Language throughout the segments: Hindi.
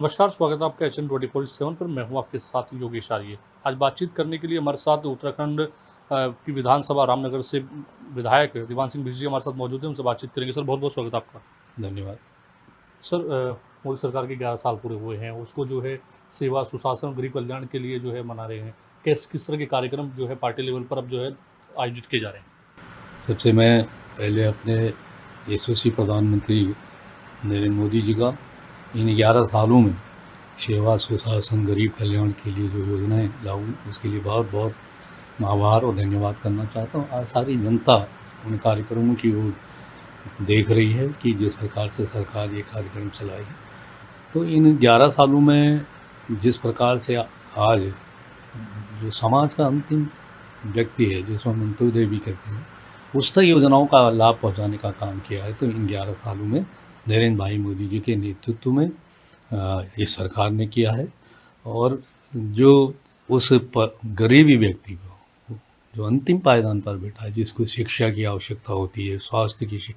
नमस्कार, स्वागत है आपका HN24/7 पर। मैं हूं आपके साथ योगेश आर्य। आज बातचीत करने के लिए हमारे साथ उत्तराखंड की विधानसभा रामनगर से विधायक दीवान सिंह बिष्ट जी हमारे साथ मौजूद हैं। उनसे बातचीत करेंगे। सर, बहुत बहुत स्वागत है आपका। धन्यवाद। सर, मोदी सरकार के 11 साल पूरे हुए हैं, उसको जो है सेवा सुशासन और गरीब कल्याण के लिए जो है मना रहे हैं। किस तरह के कार्यक्रम जो है पार्टी लेवल पर अब जो है आयोजित किए जा रहे हैं? सबसे मैं पहले अपने यशस्वी प्रधानमंत्री नरेंद्र मोदी जी का इन 11 सालों में सेवा सुशासन गरीब कल्याण के लिए जो योजनाएं लागू, उसके लिए बहुत बहुत आभार और धन्यवाद करना चाहता हूँ। आज सारी जनता उन कार्यक्रमों की ओर देख रही है कि जिस प्रकार से सरकार ये कार्यक्रम चलाई है। तो इन 11 सालों में जिस प्रकार से आज जो समाज का अंतिम व्यक्ति है, जिसको हम अंत्योदय भी कहते हैं, उस तक योजनाओं का लाभ पहुंचाने का काम किया है। तो इन 11 सालों में नरेंद्र भाई मोदी जी के नेतृत्व में इस सरकार ने किया है। और जो उस गरीबी व्यक्ति को जो अंतिम पायदान पर बैठा है, जिसको शिक्षा की आवश्यकता होती है, स्वास्थ्य की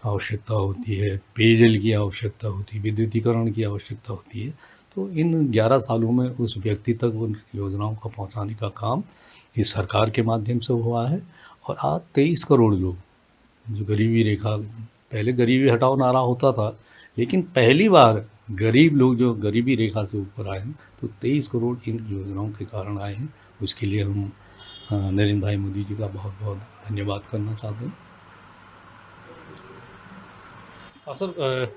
आवश्यकता होती है, पेयजल की आवश्यकता होती है, विद्युतीकरण की आवश्यकता होती है, तो इन 11 सालों में उस व्यक्ति तक उन योजनाओं को पहुंचाने का काम इस सरकार के माध्यम से हुआ है। और आज 23 करोड़ लोग जो गरीबी रेखा, पहले गरीबी हटाओ नारा होता था, लेकिन पहली बार गरीब लोग जो गरीबी रेखा से ऊपर आए हैं, तो 23 करोड़ इन योजनाओं के कारण आए हैं। उसके लिए हम नरेंद्र भाई मोदी जी का बहुत बहुत धन्यवाद करना चाहते हैं। सर,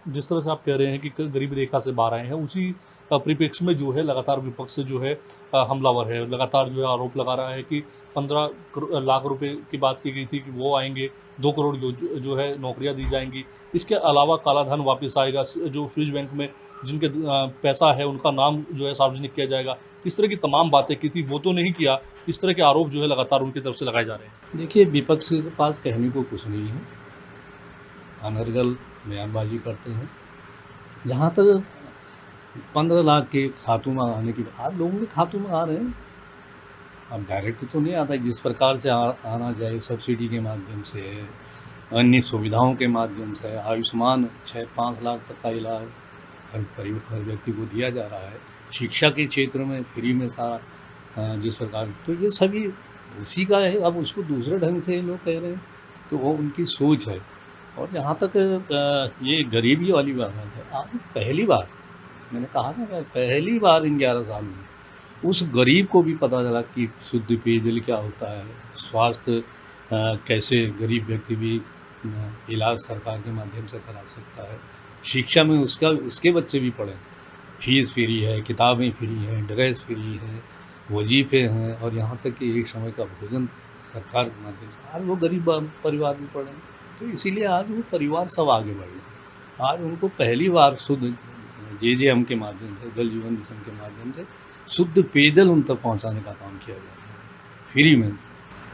जिस तरह से आप कह रहे हैं कि गरीबी रेखा से बाहर आए हैं, उसी परिप्रेक्ष्य में जो है लगातार विपक्ष से जो है हमलावर है। लगातार जो है आरोप लगा रहा है कि 15 लाख रुपए की बात की गई थी कि वो आएंगे, 2 करोड़ जो है नौकरियां दी जाएंगी। इसके अलावा काला धन वापस आएगा, जो स्विस बैंक में जिनके पैसा है उनका नाम जो है सार्वजनिक किया जाएगा। इस तरह की तमाम बातें की थी, वो तो नहीं किया। इस तरह के आरोप जो है लगातार उनकी तरफ से लगाए जा रहे हैं। देखिए, विपक्ष के पास कहने को कुछ नहीं है, अनर्गल बयानबाजी करते हैं। जहाँ तक 15 लाख के खातों में आने की बात, लोगों के खातों में आ रहे हैं। अब डायरेक्ट तो नहीं आता, जिस प्रकार से आना चाहिए, सब्सिडी के माध्यम से, अन्य सुविधाओं के माध्यम से, आयुष्मान 6-5 लाख तक का इलाज हर व्यक्ति को दिया जा रहा है। शिक्षा के क्षेत्र में फ्री में सारा जिस प्रकार, तो ये सभी उसी का है। अब उसको दूसरे ढंग से लोग कह रहे हैं, तो वो उनकी सोच है। और जहाँ तक ये गरीबी वाली बात है, आज पहली बार मैंने कहा ना, पहली बार इन 11 साल में उस गरीब को भी पता चला कि शुद्ध पेयजल क्या होता है, स्वास्थ्य कैसे गरीब व्यक्ति भी इलाज सरकार के माध्यम से करा सकता है, शिक्षा में उसके बच्चे भी पढ़ें, फीस फ्री है, किताबें फ्री हैं, ड्रेस फ्री है, वजीफे हैं, और यहाँ तक कि एक समय का भोजन सरकार के माध्यम से। आज वो गरीब परिवार भी पढ़े, तो इसीलिए आज वो परिवार सब आगे बढ़ रहे। आज उनको पहली बार शुद्ध JJM के माध्यम से, जल जीवन मिशन के माध्यम से शुद्ध पेयजल उन तक पहुंचाने का काम किया जाता है, फ्री में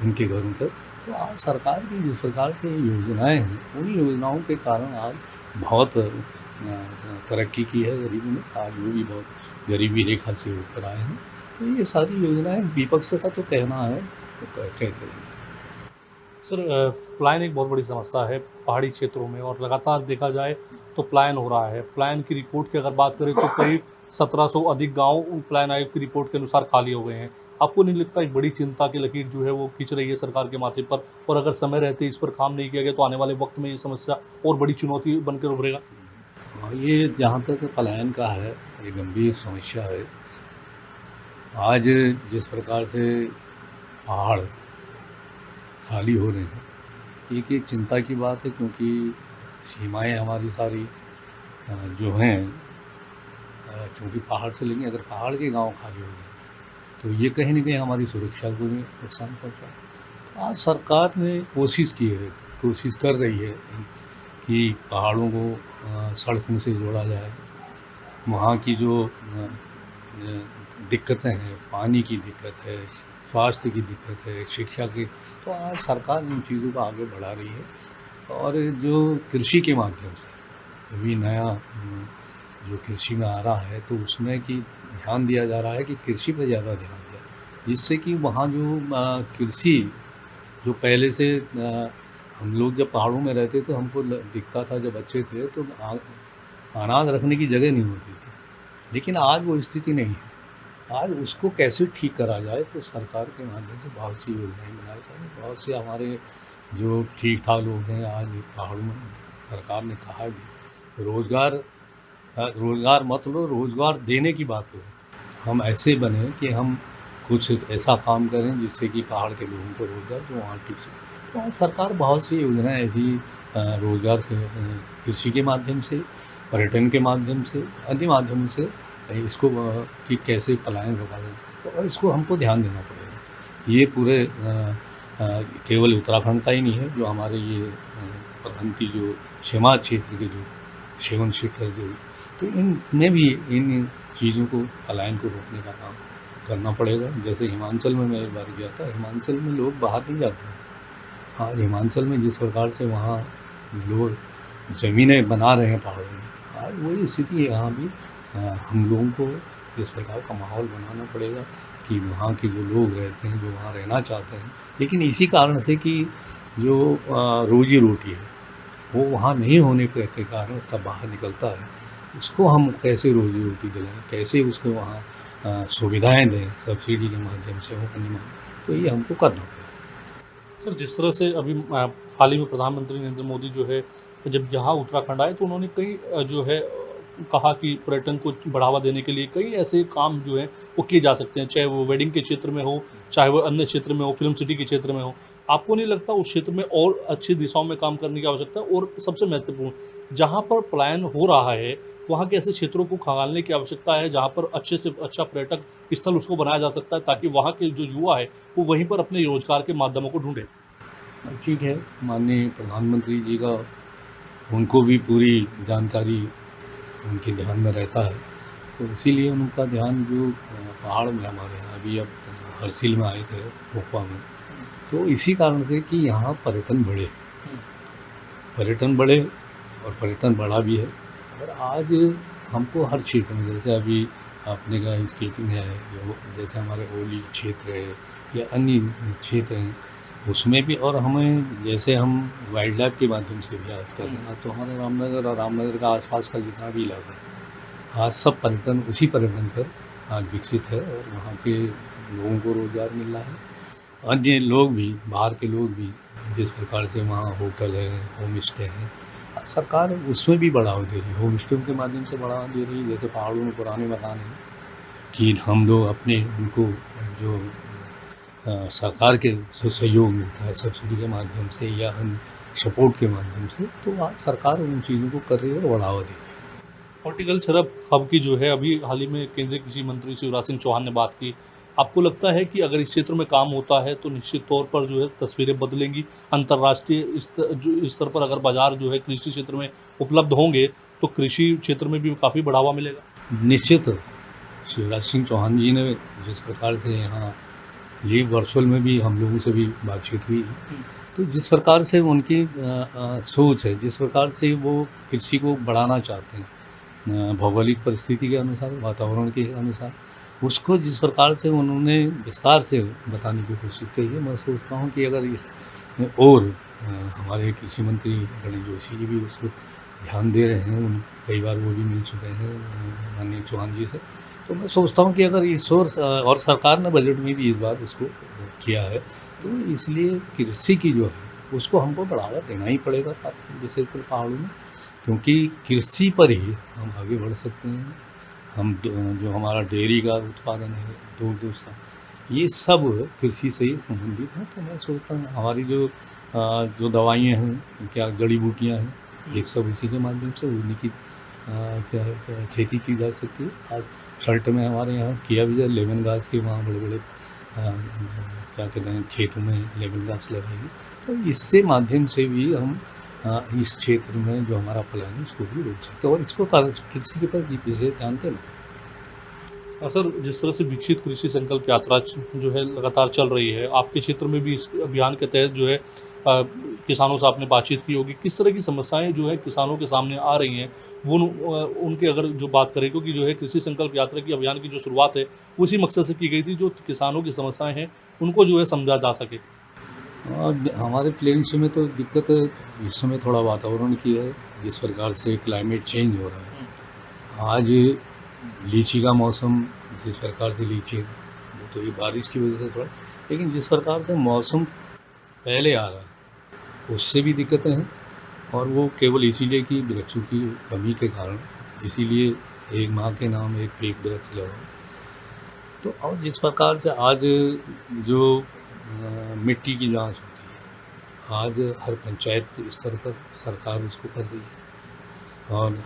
उनके घरों तक। तो आज सरकार की जिस प्रकार से योजनाएं हैं, उन योजनाओं के कारण आज बहुत तरक्की की है गरीबी में। आज वो भी बहुत गरीबी रेखा से ऊपर आए हैं। तो ये सारी योजनाएं, विपक्ष का तो कहना है तो कहते रहेंगे। सर, पलायन एक बहुत बड़ी समस्या है पहाड़ी क्षेत्रों में, और लगातार देखा जाए तो पलायन हो रहा है। पलायन की रिपोर्ट की अगर बात करें तो करीब 1700 अधिक गांव पलायन आयोग की रिपोर्ट के अनुसार खाली हो गए हैं। आपको नहीं लगता एक बड़ी चिंता की लकीर जो है वो खींच रही है सरकार के माथे पर, और अगर समय रहते इस पर काम नहीं किया गया तो आने वाले वक्त में ये समस्या और बड़ी चुनौती बनकर उभरेगा? ये जहाँ तक पलायन का है, ये गंभीर समस्या है। आज जिस प्रकार से पहाड़ खाली हो रहे हैं, एक चिंता की बात है, क्योंकि सीमाएं हमारी सारी जो हैं, क्योंकि पहाड़ से लेंगे, अगर पहाड़ के गांव खाली हो गए तो ये कहीं ना कहीं हमारी सुरक्षा को भी नुकसान पहुंचा है। आज सरकार ने कोशिश कर रही है कि पहाड़ों को सड़कों से जोड़ा जाए। वहाँ की जो दिक्कतें हैं, पानी की दिक्कत है, स्वास्थ्य की दिक्कत है, शिक्षा की, तो आज सरकार इन चीज़ों को आगे बढ़ा रही है। और जो कृषि के माध्यम से अभी नया जो कृषि में आ रहा है, तो उसमें कि ध्यान दिया जा रहा है कि कृषि पर ज़्यादा ध्यान दिया, जिससे कि वहाँ जो कृषि जो पहले से हम लोग जब पहाड़ों में रहते तो हमको दिखता था, जब बच्चे थे तो अनाज रखने की जगह नहीं होती थी। लेकिन आज वो स्थिति नहीं है। आज उसको कैसे ठीक करा जाए, तो सरकार के माध्यम से बहुत सी योजनाएं बनाई जा रही हैं। बहुत से हमारे जो ठीक ठाक लोग हैं आज पहाड़ों में, सरकार ने कहा है भी रोज़गार मत लो, रोज़गार देने की बात हो। हम ऐसे बने कि हम कुछ ऐसा काम करें जिससे कि पहाड़ के लोगों को रोज़गार जो वहाँ टिक सके। तो आज सरकार बहुत सी योजनाएं ऐसी रोज़गार से कृषि के माध्यम से, पर्यटन के माध्यम से, अन्य माध्यमों से इसको कि कैसे पलायन रोका जाए, तो और इसको हमको ध्यान देना पड़ेगा। ये पूरे केवल उत्तराखंड का ही नहीं है, जो हमारे ये परहंती जो सीमा क्षेत्र के जो 7 सीटर जो, तो इनमें भी इन चीज़ों को, पलायन को रोकने का काम करना पड़ेगा। जैसे हिमाचल में मैं एक बार गया था, हिमाचल में लोग बाहर नहीं जाते हैं। आज हिमाचल में जिस प्रकार से वहाँ लोग ज़मीनें बना रहे हैं पहाड़ों में, आज वही स्थिति है यहाँ भी। हम लोगों को इस प्रकार का माहौल बनाना पड़ेगा कि वहाँ के जो लोग रहते हैं, जो वहाँ रहना चाहते हैं, लेकिन इसी कारण से कि जो रोजी रोटी है वो वहाँ नहीं होने के कारण तब बाहर निकलता है, उसको हम कैसे रोजी रोटी दिलाएं, कैसे उसको वहाँ सुविधाएं दें सब्सिडी के माध्यम से, वो अन्य तो ये हमको करना पड़ेगा। सर, जिस तरह से अभी हाल ही में प्रधानमंत्री नरेंद्र मोदी जो है जब यहाँ उत्तराखंड आए तो उन्होंने कई जो है कहा कि पर्यटन को बढ़ावा देने के लिए कई ऐसे काम जो है वो किए जा सकते हैं, चाहे वो वेडिंग के क्षेत्र में हो, चाहे वो अन्य क्षेत्र में हो, फिल्म सिटी के क्षेत्र में हो। आपको नहीं लगता उस क्षेत्र में और अच्छी दिशाओं में काम करने की आवश्यकता है? और सबसे महत्वपूर्ण, जहाँ पर पलायन हो रहा है वहाँ के ऐसे क्षेत्रों को खंगालने की आवश्यकता है जहाँ पर अच्छे से अच्छा पर्यटक स्थल उसको बनाया जा सकता है, ताकि वहाँ के जो युवा है वो वहीं पर अपने रोजगार के माध्यमों को ढूंढे। ठीक है, माननीय प्रधानमंत्री जी का, उनको भी पूरी जानकारी उनके ध्यान में रहता है, तो इसीलिए उनका ध्यान जो पहाड़ में हमारे यहाँ अभी अब हरसिल में आए थे, रोपवा में, तो इसी कारण से कि यहाँ पर्यटन बढ़े और पर्यटन बढ़ा भी है। और आज हमको हर क्षेत्र में, जैसे अभी आपने कहा स्केटिंग है, जैसे हमारे ओली क्षेत्र है या अन्य क्षेत्र हैं, उसमें भी, और हमें जैसे हम वाइल्ड लाइफ के माध्यम से भी याद कर रहे हैं, तो हमारे रामनगर और रामनगर का आसपास का जितना भी इलाका है, आज सब पर्यटन उसी पर्यटन पर आज विकसित है और वहाँ के लोगों को रोज़गार मिल रहा है। अन्य लोग भी, बाहर के लोग भी, जिस प्रकार से वहाँ होटल है, होम स्टे है, सरकार उसमें भी बढ़ावा दे रही है, होम स्टे के माध्यम से बढ़ावा दे रही है। जैसे पहाड़ों में पुराने मकान हैं कि हम लोग अपने उनको जो सरकार के से सहयोग मिलता है सब्सिडी के माध्यम से या अन्य सपोर्ट के माध्यम से, तो आज सरकार उन चीज़ों को कर रही है और बढ़ावा दे रही है। हॉर्टिकल्चर हब की जो है अभी हाल ही में केंद्रीय कृषि मंत्री शिवराज सिंह चौहान ने बात की। आपको लगता है कि अगर इस क्षेत्र में काम होता है तो निश्चित तौर पर जो है तस्वीरें बदलेंगी, अंतर्राष्ट्रीय स्तर पर अगर बाजार जो है कृषि क्षेत्र में उपलब्ध होंगे तो कृषि क्षेत्र में भी काफ़ी बढ़ावा मिलेगा? निश्चित शिवराज सिंह चौहान जी ने जिस प्रकार से यहाँ ये वर्चुअल में भी हम लोगों से भी बातचीत हुई, तो जिस प्रकार से उनकी सोच है, जिस प्रकार से वो कृषि को बढ़ाना चाहते हैं भौगोलिक परिस्थिति के अनुसार, वातावरण के अनुसार, उसको जिस प्रकार से उन्होंने विस्तार से बताने की कोशिश की है, मैं सोचता हूँ कि अगर इस और हमारे कृषि मंत्री गणेश जोशी जी भी उसको ध्यान दे रहे हैं, उन कई बार वो भी मिल चुके हैं माननीय चौहान जी से, तो मैं सोचता हूँ कि अगर इस और सरकार ने बजट में भी इस बार उसको किया है, तो इसलिए कृषि की जो है उसको हमको बढ़ावा देना ही पड़ेगा, विशेषकर पहाड़ों में, क्योंकि कृषि पर ही हम आगे बढ़ सकते हैं। हम जो हमारा डेयरी का उत्पादन है, दूध, ये सब कृषि से ही संबंधित है। तो मैं सोचता हूँ हमारी जो दवाइयाँ हैं, क्या जड़ी बूटियाँ हैं, ये सब इसी के माध्यम से उनकी क्या है खेती की जा सकती है। आज शर्ट में हमारे यहाँ किया भी जाए, लेमन घास के वहाँ बड़े बड़े क्या कहते हैं खेतों में लेमन घास लगाएगी, तो इससे माध्यम से भी हम इस क्षेत्र में जो हमारा पलायन है उसको भी रोक सकते हैं और इसको कृषि के पर विशेष ध्यान देना। सर, जिस तरह से विकसित कृषि संकल्प यात्रा जो है लगातार चल रही है, आपके क्षेत्र में भी इस अभियान के तहत जो है किसानों से आपने बातचीत की होगी, किस तरह की समस्याएं जो है किसानों के सामने आ रही हैं, वो उनके अगर जो बात करें, क्योंकि जो है कृषि संकल्प यात्रा की अभियान की जो शुरुआत है उसी मकसद से की गई थी, जो किसानों की समस्याएं हैं उनको जो है समझा जा सके। और हमारे प्लेन्स में तो दिक्कत इस समय थोड़ा वातावरण की है, जिस प्रकार से क्लाइमेट चेंज हो रहा है। आज लीची का मौसम जिस प्रकार से लीची, वो तो ये बारिश की वजह से थोड़ा, लेकिन जिस प्रकार से मौसम पहले आ रहा है उससे भी दिक्कतें हैं, और वो केवल इसीलिए कि वृक्षों की कमी के कारण, इसीलिए एक माँ के नाम एक वृक्ष लगाओ। तो और जिस प्रकार से आज जो मिट्टी की जांच होती है, आज हर पंचायत स्तर पर सरकार उसको कर रही है, और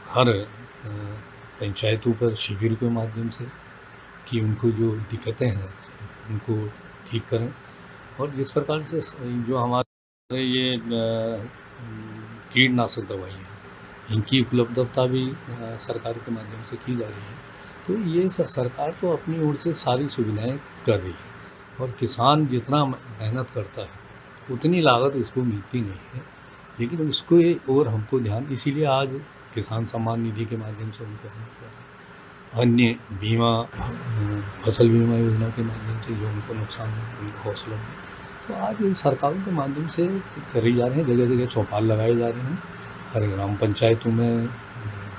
हर पंचायतों पर शिविर के माध्यम से कि उनको जो दिक्कतें हैं उनको ठीक करें। और जिस प्रकार से जो हमारे ये कीटनाशक दवाइयाँ हैं, इनकी उपलब्धता भी सरकार के माध्यम से की जा रही है। तो ये सरकार तो अपनी ओर से सारी सुविधाएं कर रही है, और किसान जितना मेहनत करता है उतनी लागत उसको मिलती नहीं है, लेकिन उसको और हमको ध्यान, इसीलिए आज किसान सम्मान निधि के माध्यम से उनको हम कर रहे हैं। अन्य बीमा, फसल बीमा योजना के माध्यम से जो उनको नुकसान है उनको हौसला है, तो आज ये सरकारों के माध्यम से करी जा रहे हैं। जगह जगह चौपाल लगाए जा रहे हैं, हर ग्राम पंचायतों में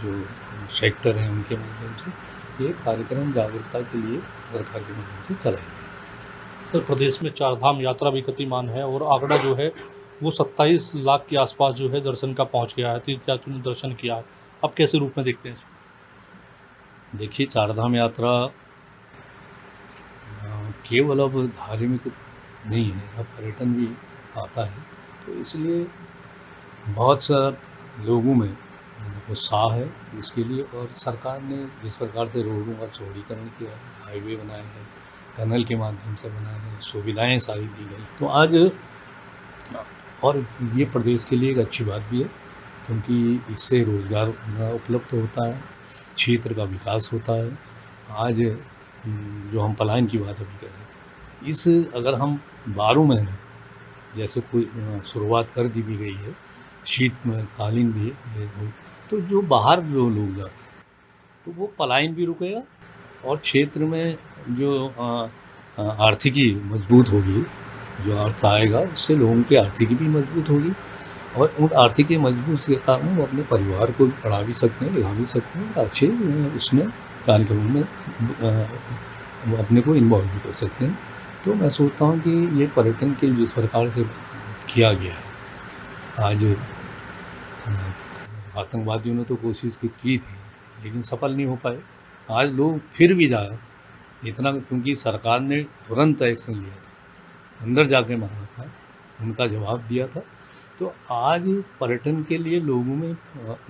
जो सेक्टर हैं उनके माध्यम से ये कार्यक्रम जागरूकता के लिए सरकार के माध्यम से चलाए गए। सर, प्रदेश में चारधाम यात्रा भी गतिमान है और आंकड़ा जो है वो 27 लाख के आसपास जो है दर्शन का पहुंच गया है, तीर्थयात्रियों ने दर्शन किया है। आप कैसे रूप में देखते हैं? देखिए, चारधाम यात्रा केवल अब धार्मिक नहीं है, अब पर्यटन भी आता है, तो इसलिए बहुत सा लोगों में उत्साह है इसके लिए। और सरकार ने जिस प्रकार से रोडों का चौड़ीकरण किया है, हाईवे बनाए हैं, टनल के माध्यम से बनाए हैं, सुविधाएं सारी दी गई, तो आज और ये प्रदेश के लिए एक अच्छी बात भी है, क्योंकि इससे रोज़गार उपलब्ध होता है, क्षेत्र का विकास होता है। आज जो हम पलायन की बात अभी कर रहे हैं, इस अगर हम 12 महीने जैसे कोई शुरुआत कर दी भी गई है, शीत में कालीन भी है, तो जो बाहर जो लोग जाते हैं तो वो पलायन भी रुकेगा, और क्षेत्र में जो आर्थिकी मजबूत होगी, जो अर्थ आएगा उससे लोगों की आर्थिकी भी मजबूत होगी, और उन आर्थिकी मजबूत के कारण वो अपने परिवार को पढ़ा भी सकते हैं, लिखा भी सकते हैं, अच्छे उसमें कार्यक्रमों में वो अपने को इन्वॉल्व भी कर सकते हैं। तो मैं सोचता हूँ कि ये पर्यटन के जिस प्रकार से किया गया है, आज आतंकवादियों ने तो कोशिश की थी लेकिन सफल नहीं हो पाए। आज लोग फिर भी जाए इतना, क्योंकि सरकार ने तुरंत एक्शन लिया था, अंदर जाके मारा था, उनका जवाब दिया था। तो आज पर्यटन के लिए लोगों में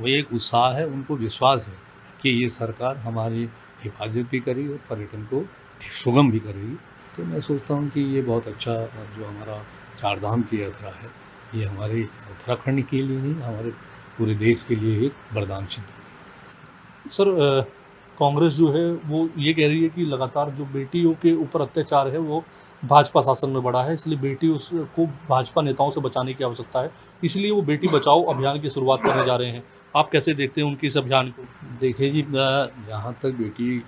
वो एक उत्साह है, उनको विश्वास है कि ये सरकार हमारी हिफाजत भी करेगी और पर्यटन को सुगम भी करेगी। तो मैं सोचता हूँ कि ये बहुत अच्छा जो हमारा चारधाम की यात्रा है, ये हमारे उत्तराखंड के लिए नहीं, हमारे पूरे देश के लिए एक वरदान सिद्ध होगी। सर, कांग्रेस जो है वो ये कह रही है कि लगातार जो बेटियों के ऊपर अत्याचार है वो भाजपा शासन में बढ़ा है, इसलिए बेटी उसको भाजपा नेताओं से बचाने की आवश्यकता है, इसलिए वो बेटी बचाओ अभियान की शुरुआत करने जा रहे हैं। आप कैसे देखते हैं उनकी इस अभियान को? देखिए जी, जहाँ तक बेटी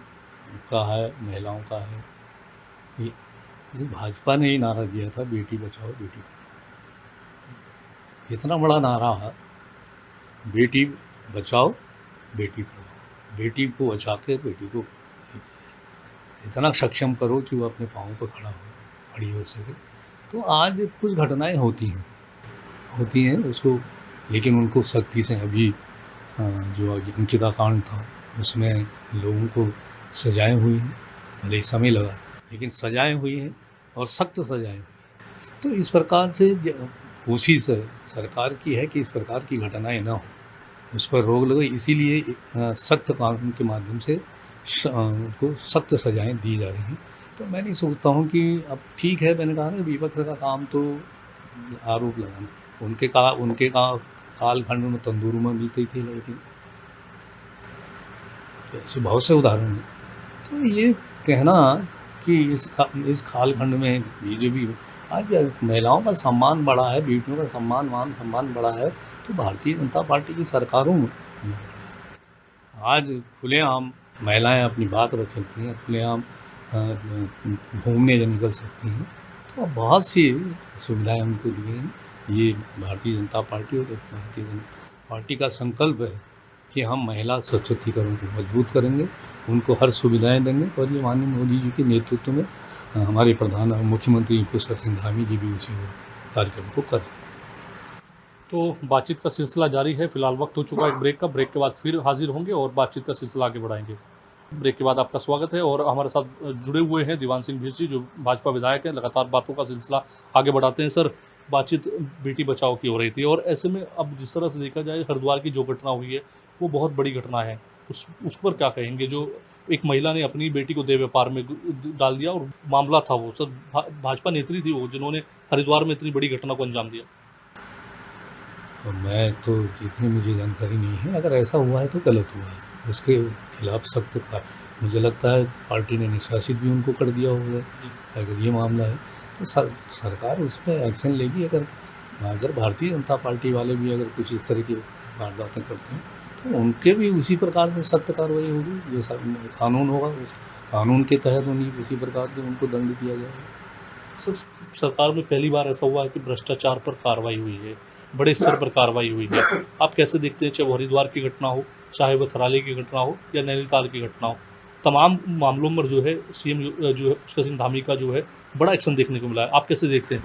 का है, महिलाओं का है, ये भाजपा ने ही नारा दिया था, बेटी बचाओ बेटी पढ़ाओ। इतना बड़ा नारा है, बेटी बचाओ बेटी पढ़ाओ, बेटी को बचा के बेटी को इतना सक्षम करो कि वो अपने पाँव पर खड़ी हो सके। तो आज कुछ घटनाएं होती हैं उसको, लेकिन उनको सख्ती से अभी जो अंकिता कांड था उसमें लोगों को सजाएं हुई हैं, भले ही समय लगा लेकिन सजाएं हुई हैं और सख्त सजाएं हुई हैं। तो इस प्रकार से कोशिश सरकार की है कि इस प्रकार की घटनाएं ना हो, उस पर रोक लगे, इसीलिए सख्त कानून के माध्यम से उनको सख्त सजाएं दी जा रही हैं। तो मैं नहीं सोचता हूँ कि अब ठीक है, मैंने कहा ना विपक्ष का काम तो आरोप लगाना, उनके कालखंड में तंदूर में बीती थी लड़की, तो ऐसे बहुत से उदाहरण हैं। तो ये कहना कि इस कालखंड में बीजेपी आज महिलाओं का सम्मान बढ़ा है, बेटियों का मान सम्मान बढ़ा है, तो भारतीय जनता पार्टी की सरकारों में आज खुलेआम महिलाएं अपनी बात रख सकती हैं, खुलेआम घूमने निकल सकती हैं। तो बहुत सी सुविधाएं उनको दी हैं। ये भारतीय जनता पार्टी और भारतीय जनता पार्टी का संकल्प है कि हम महिला सशक्तिकरण को मजबूत करेंगे, उनको हर सुविधाएँ देंगे और ये माननीय मोदी जी के नेतृत्व में हमारे प्रधान मुख्यमंत्री पुष्कर सिंह धामी जी भी उसी कार्यक्रम को कर रहे हैं। तो बातचीत का सिलसिला जारी है। फिलहाल वक्त हो चुका है एक ब्रेक का। ब्रेक के बाद फिर हाजिर होंगे और बातचीत का सिलसिला आगे बढ़ाएंगे। ब्रेक के बाद आपका स्वागत है और हमारे साथ जुड़े हुए हैं दीवान सिंह भिष्ट जी, जो भाजपा विधायक हैं। लगातार बातों का सिलसिला आगे बढ़ाते हैं। सर, बातचीत बेटी बचाओ की हो रही थी और ऐसे में अब जिस तरह से देखा जाए, हरिद्वार की जो घटना हुई है वो बहुत बड़ी घटना है। उस पर क्या कहेंगे? जो एक महिला ने अपनी बेटी को देह व्यापार में डाल दिया और मामला था वो सर, भाजपा नेत्री थी वो, जिन्होंने हरिद्वार में इतनी बड़ी घटना को अंजाम दिया। और मैं तो इतनी मुझे जानकारी नहीं है, अगर ऐसा हुआ है तो गलत हुआ है, उसके खिलाफ सख्त मुझे लगता है पार्टी ने निष्कासित भी उनको कर दिया होगा। अगर ये मामला है तो सरकार उस पर एक्शन लेगी। अगर भारतीय जनता पार्टी वाले भी अगर कुछ इस तरह की वारदातें करते हैं तो उनके भी उसी प्रकार से सख्त कार्रवाई होगी। जो कानून होगा उस कानून के तहत उन्हीं उसी प्रकार के उनको दंड दिया जाएगा। सर, सरकार में पहली बार ऐसा हुआ है कि भ्रष्टाचार पर कार्रवाई हुई है, बड़े स्तर पर कार्रवाई हुई है। आप कैसे देखते हैं, चाहे वो हरिद्वार की घटना हो, चाहे वो थराली की घटना हो या नैनीताल की घटना हो, तमाम मामलों में जो है सीएम जो है पुष्कर सिंह धामी का जो है बड़ा एक्शन देखने को मिला है। आप कैसे देखते हैं?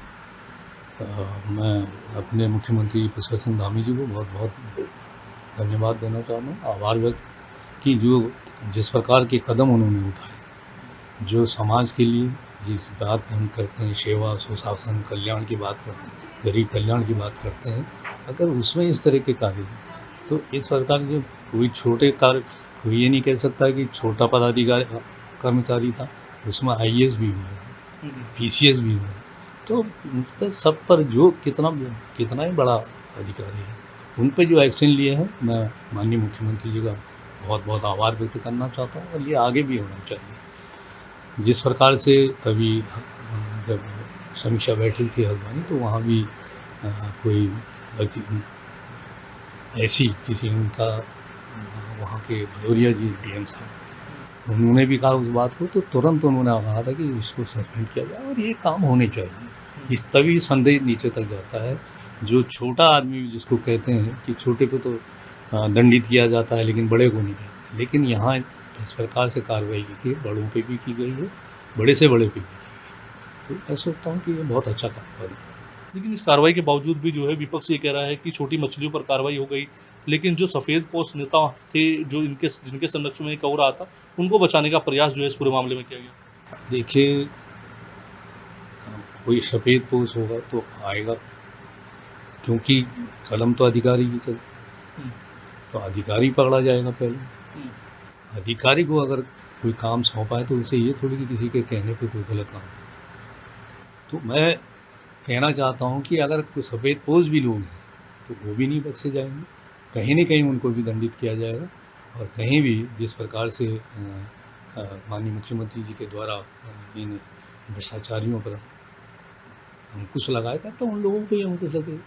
मैं अपने मुख्यमंत्री पुष्कर सिंह धामी जी को बहुत बहुत धन्यवाद देना चाहता हूँ, आभार व्यक्त कि जिस प्रकार के कदम उन्होंने उठाए, जो समाज के लिए जिस बात हम करते हैं, सेवा सुशासन कल्याण की बात करते हैं, गरीब कल्याण की बात करते हैं, अगर उसमें इस तरह के कार्य तो इस प्रकार जो कोई छोटे कार्य, कोई ये नहीं कह सकता कि छोटा पदाधिकारी कर्मचारी था, उसमें आईएएस भी हुआ है, पीसीएस भी हुआ है, तो उन पर सब पर जो कितना ही बड़ा अधिकारी है, उन पर जो एक्शन लिए हैं, मैं माननीय मुख्यमंत्री जी का बहुत बहुत आभार व्यक्त करना चाहता हूँ और ये आगे भी होना चाहिए। जिस प्रकार से अभी जब समीक्षा बैठी थी हल्द्वानी, तो वहाँ भी कोई ऐसी किसी उनका वहाँ के भदौरिया जी डीएम साहब, उन्होंने भी कहा उस बात को, तो तुरंत उन्होंने कहा था कि इसको सस्पेंड किया जाए और ये काम होने चाहिए। इस तभी संदेश नीचे तक जाता है। जो छोटा आदमी जिसको कहते हैं कि छोटे पे तो दंडित किया जाता है लेकिन बड़े को नहीं किया, लेकिन यहाँ जिस प्रकार से कार्रवाई की गई, बड़ों पे भी की गई है, बड़े से बड़े पे भी की गई, तो मैं सोचता हूँ कि ये बहुत अच्छा कार्रवाई है। लेकिन इस कार्रवाई के बावजूद भी जो है विपक्ष ये कह रहा है कि छोटी मछलियों पर कार्रवाई हो गई, लेकिन जो सफ़ेद पोश नेता थे, जो जिनके संरक्षण में हो रहा था, उनको बचाने का प्रयास जो है इस पूरे मामले में किया गया। देखिए, कोई सफ़ेद पोश होगा तो आएगा, क्योंकि कलम तो अधिकारी की चलती, तो अधिकारी पकड़ा जाएगा पहले। अधिकारी को अगर कोई काम सौंपा है तो उसे ये थोड़ी कि किसी के कहने पे कोई गलत काम है। तो मैं कहना चाहता हूँ कि अगर कोई सफ़ेद पोश भी लोग हैं तो वो भी नहीं बख्शे जाएंगे, कहीं न कहीं उनको भी दंडित किया जाएगा। और कहीं भी जिस प्रकार से माननीय मुख्यमंत्री जी के द्वारा इन भ्रष्टाचारियों पर अंकुश लगाया था, तो उन लोगों को ही अंकुश लगेगा।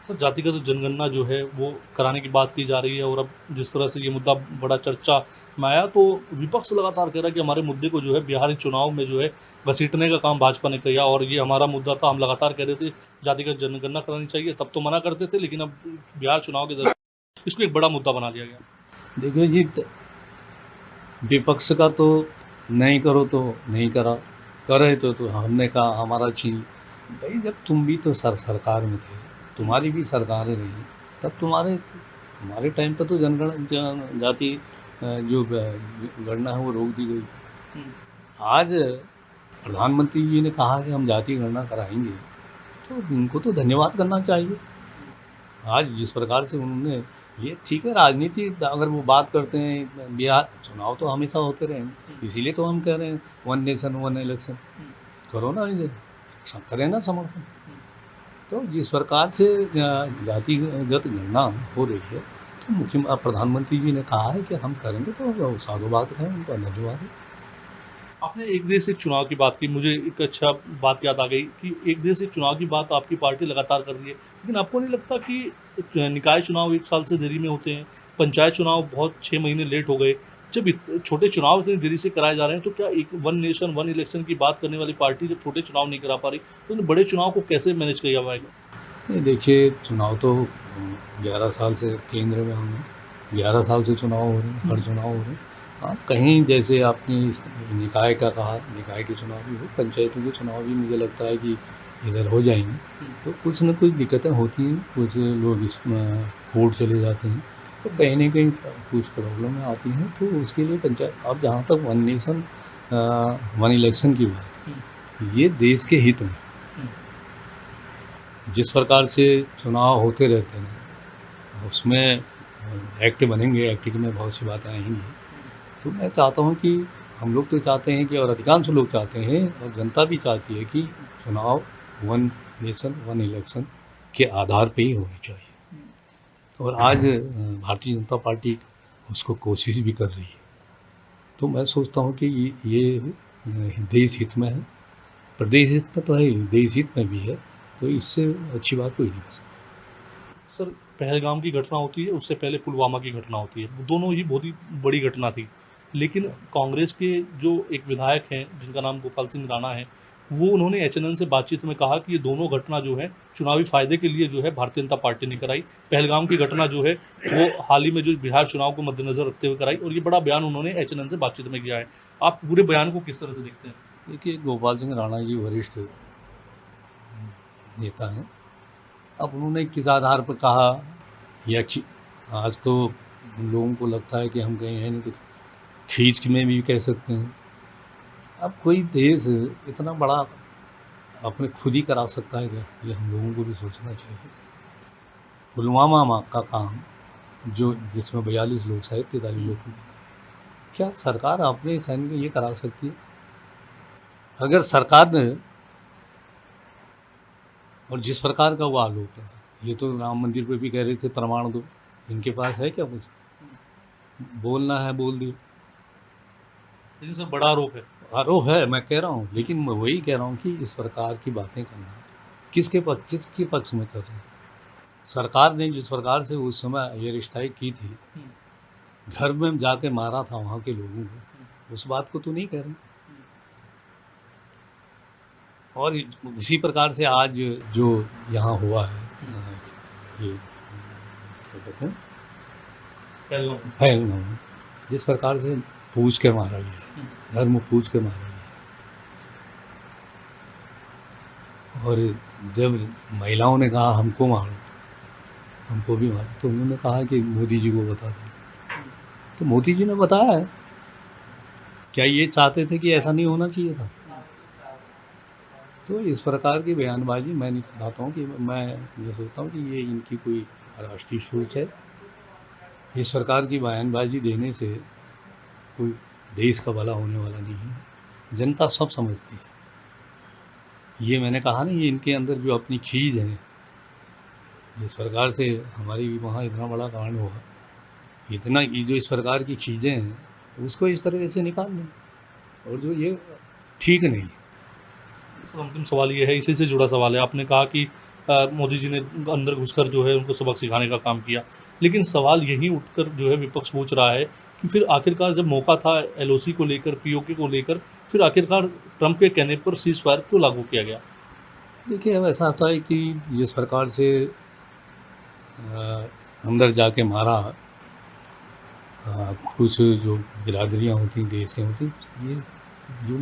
सर, जातिगत जनगणना जो है वो कराने की बात की जा रही है और अब जिस तरह से ये मुद्दा बड़ा चर्चा में आया, तो विपक्ष लगातार कह रहा है कि हमारे मुद्दे को जो है बिहार चुनाव में जो है घसीटने का काम भाजपा ने किया और ये हमारा मुद्दा था। हम लगातार कह रहे थे जातिगत जनगणना करानी चाहिए, तब तो मना करते थे, लेकिन अब बिहार चुनाव के दौरान इसको एक बड़ा मुद्दा बना दिया गया। देखिए जी, विपक्ष का तो नहीं करो तो नहीं करा, करे तो हमने कहा हमारा छीन। भाई, जब तुम भी तो सरकार में थे, तुम्हारी भी सरकारें रही, तब तुम्हारे टाइम पर तो जाति जो गणना है वो रोक दी गई। आज प्रधानमंत्री जी ने कहा कि हम जाति गणना कराएंगे, तो इनको तो धन्यवाद करना चाहिए। आज जिस प्रकार से उन्होंने, ये ठीक है, राजनीति अगर वो बात करते हैं, बिहार चुनाव तो हमेशा होते रहे, इसीलिए तो हम कह रहे हैं 1 नेशन 1 इलेक्शन करो ना, करें ना समर्थन। तो जिस प्रकार से जातिगत गणना हो रही है, तो प्रधानमंत्री जी ने कहा है कि हम करेंगे, तो साधु बात है, उनका धन्यवाद है। आपने एक देश एक चुनाव की बात की, मुझे एक अच्छा बात याद आ गई कि एक देश एक चुनाव की बात आपकी पार्टी लगातार कर रही है, लेकिन आपको नहीं लगता कि निकाय चुनाव 1 साल से देरी में होते हैं, पंचायत चुनाव बहुत 6 महीने लेट हो गए, जब छोटे चुनाव इतनी देरी से कराए जा रहे हैं, तो क्या एक 1 नेशन 1 इलेक्शन की बात करने वाली पार्टी जब छोटे चुनाव नहीं करा पा रही, तो बड़े चुनाव को कैसे मैनेज किया जाएगा? नहीं, देखिए, चुनाव तो 11 साल से केंद्र में हम हैं, 11 साल से चुनाव हो रहे हैं, हर चुनाव हो रहे हैं। हाँ, कहीं जैसे आपने इस निकाय का कहा, निकाय के चुनाव भी हो, पंचायतों के चुनाव भी मुझे लगता है कि इधर हो जाएंगे, तो कुछ न कुछ दिक्कतें होती हैं, कुछ लोग इसमें कोर्ट चले जाते हैं, तो कहीं न कहीं कुछ प्रॉब्लम आती हैं, तो उसके लिए पंचायत। अब जहाँ तक वन नेशन वन इलेक्शन की बात है, ये देश के हित में, जिस प्रकार से चुनाव होते रहते हैं उसमें एक्ट बनेंगे, एक्ट में बहुत सी बातें आएंगी, तो मैं चाहता हूँ कि हम लोग तो चाहते हैं कि, और अधिकांश लोग चाहते हैं और जनता भी चाहती है कि चुनाव वन नेशन वन इलेक्शन के आधार पे ही होनी चाहिए। और आज भारतीय जनता पार्टी उसको कोशिश भी कर रही है, तो मैं सोचता हूँ कि ये देश हित में है, प्रदेश हित में तो है ही, देश हित में भी है, तो इससे अच्छी बात कोई नहीं हो सकती। सर, पहलगाम की घटना होती है, उससे पहले पुलवामा की घटना होती है, दोनों ही बहुत ही बड़ी घटना थी, लेकिन कांग्रेस के जो एक विधायक हैं जिनका नाम गोपाल सिंह राणा है, वो उन्होंने एचएनएन से बातचीत में कहा कि ये दोनों घटना जो है चुनावी फायदे के लिए जो है भारतीय जनता पार्टी ने कराई। पहलगाम की घटना जो है वो हाल ही में जो बिहार चुनाव को मद्देनजर रखते हुए कराई, और ये बड़ा बयान उन्होंने एचएनएन से बातचीत में किया है। आप पूरे बयान को किस तरह से देखते हैं? देखिए, गोपाल सिंह राणा जी वरिष्ठ नेता हैं। अब उन्होंने किस आधार पर कहा, या आज तो उन लोगों को लगता है कि हम कहीं हैं नहीं, तो खींच में भी कह सकते हैं। अब कोई देश इतना बड़ा अपने खुद ही करा सकता है क्या? ये हम लोगों को भी सोचना चाहिए। पुलवामा का काम जो जिसमें 42 लोग शायद 43 लोग, क्या सरकार अपने सैनिक ये करा सकती है? अगर सरकार ने, और जिस प्रकार का वो आलोक है, ये तो राम मंदिर पे भी कह रहे थे प्रमाण दो, इनके पास है क्या कुछ? बोलना है बोल दिए। लेकिन सर, बड़ा आरोप है। आरोप है, मैं कह रहा हूँ, लेकिन मैं वही कह रहा हूँ कि इस प्रकार की बातें करना किसके पक्ष में कर रहे हैं? सरकार ने जिस प्रकार से उस समय एयर स्ट्राइक की थी, घर में जाके मारा था वहाँ के लोगों को, उस बात को तो नहीं कह रहे। और उसी प्रकार से आज जो यहाँ हुआ है, ये क्या कहते हैं, पहलगाम, जिस प्रकार से पूछ के मारा गया, धर्म पूछ के मारा गया, और जब महिलाओं ने कहा हमको मारो, हमको भी मारो, तो उन्होंने कहा कि मोदी जी को बता दें, तो मोदी जी ने बताया है। क्या ये चाहते थे कि ऐसा नहीं होना चाहिए था? तो इस प्रकार की बयानबाजी मैं नहीं चाहता हूँ कि, मैं ये सोचता हूँ कि ये इनकी कोई राष्ट्रीय सोच है। इस प्रकार की बयानबाजी देने से कोई देश का भला होने वाला नहीं है। जनता सब समझती है। ये मैंने कहा ना, ये इनके अंदर जो अपनी खीज है, जिस प्रकार से हमारी वहाँ इतना बड़ा कांड हुआ, इतना ये जो इस प्रकार की खीजें हैं, उसको इस तरह से निकाल दें, और जो ये ठीक नहीं है। अंतिम सवाल ये है, इसी से जुड़ा सवाल है। आपने कहा कि मोदी जी ने अंदर घुसकर जो है उनको सबक सिखाने का काम किया, लेकिन सवाल यही उठकर जो है विपक्ष पूछ रहा है कि फिर आखिरकार जब मौका था एलओसी को लेकर, पीओके को लेकर, फिर आखिरकार ट्रंप के कहने पर सीज फायर क्यों लागू किया गया? देखिए, अब ऐसा होता है कि जिस प्रकार से अंदर जाके मारा, कुछ जो बिरादरियाँ होती देश के होती, ये जो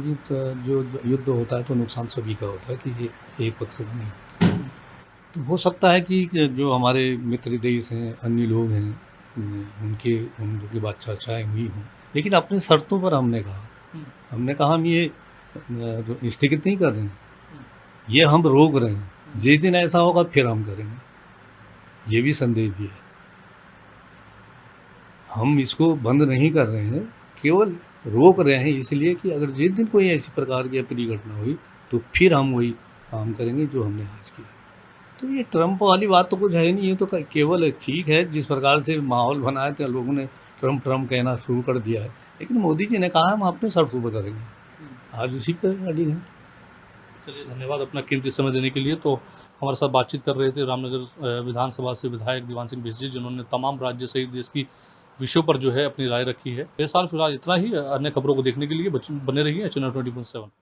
युद्ध होता है तो नुकसान सभी का होता है, कि ये एक पक्ष का नहीं। तो हो सकता है कि जो हमारे मित्र देश हैं, अन्य लोग हैं, उनके बाद चर्चाएँ हुई हों, लेकिन अपनी शर्तों पर हमने कहा हम ये स्थगित नहीं कर रहे हैं, ये हम रोक रहे हैं, जिस दिन ऐसा होगा फिर हम करेंगे, ये भी संदेश दिया है। हम इसको बंद नहीं कर रहे हैं, केवल रोक रहे हैं, इसलिए कि अगर जिस दिन कोई ऐसी प्रकार की अपनी घटना हुई तो फिर हम वही काम करेंगे जो हमने आज किया। तो ये ट्रंप वाली बात तो कुछ है नहीं, ये तो केवल ठीक है, जिस प्रकार से माहौल बनाया था लोगों ने ट्रंप कहना शुरू कर दिया है, लेकिन मोदी जी ने कहा हम अपने शर्तों पर करेंगे, आज उसी पर अड़ी हैं। चलिए, धन्यवाद अपना कीमती समय देने के लिए। तो हमारे साथ बातचीत कर रहे थे रामनगर विधानसभा से विधायक दीवान सिंह बिष्ट जी, जिन्होंने तमाम राज्य सहित देश की विषयों पर जो है अपनी राय रखी है। इस साल फिलहाल इतना ही। अन्य खबरों को देखने के लिए बने रहिए चैनल 24/7।